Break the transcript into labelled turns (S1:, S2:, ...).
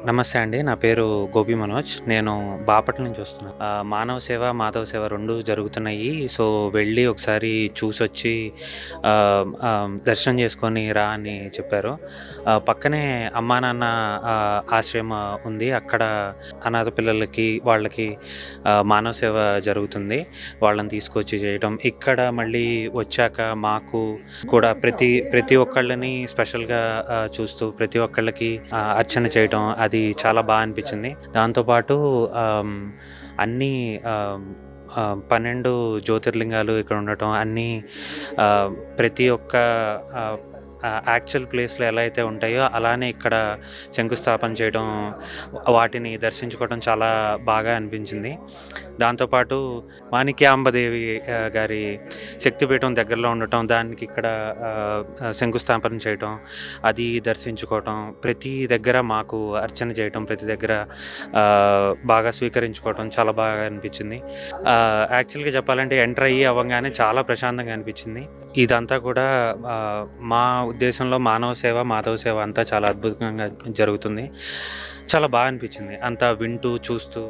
S1: నమస్తే అండి. నా పేరు గోపి మనోజ్. నేను బాపట్ల నుంచి వస్తున్నాను. మానవ సేవ, మాధవ సేవ 2 జరుగుతున్నాయి. సో, వెళ్ళి ఒకసారి చూసొచ్చి దర్శనం చేసుకొని రా అని చెప్పారు. పక్కనే అమ్మా, నాన్న ఆశ్రమం ఉంది. అక్కడ అనాథ పిల్లలకి, వాళ్ళకి మానవ సేవ జరుగుతుంది. వాళ్ళని తీసుకొచ్చి చేయటం. ఇక్కడ మళ్ళీ వచ్చాక మాకు కూడా ప్రతి ఒక్కళ్ళని స్పెషల్‌గా చూస్తూ ప్రతి ఒక్కళ్ళకి అర్చన చేయటం అది చాలా అనిపించింది. దాంతో పాటు అన్నీ 12 జ్యోతిర్లింగాలు ఇక్కడ ఉండటం, అన్నీ ప్రతి ఒక్క యాక్చువల్ ప్లేస్‌లో ఎలా అయితే ఉంటాయో అలానే ఇక్కడ శంకుస్థాపన చేయడం, వాటిని దర్శించుకోవడం చాలా బాగా అనిపించింది. దాంతోపాటు మాణిక్యాంబదేవి గారి శక్తిపీఠం దగ్గరలో ఉండటం, దానికి ఇక్కడ శంకుస్థాపన చేయటం, అది దర్శించుకోవటం, ప్రతి దగ్గర మాకు అర్చన చేయటం, ప్రతి దగ్గర బాగా స్వీకరించుకోవటం చాలా బాగా అనిపించింది. యాక్చువల్‌గా చెప్పాలంటే ఎంటర్ అవ్వంగానే చాలా ప్రశాంతంగా అనిపించింది. ఇదంతా కూడా మా ఉద్దేశంలో మానవ సేవ, మాధవ సేవ అంతా చాలా అద్భుతంగా జరుగుతుంది. చాలా అనిపించింది. అంతా వింటూ, చూస్తూ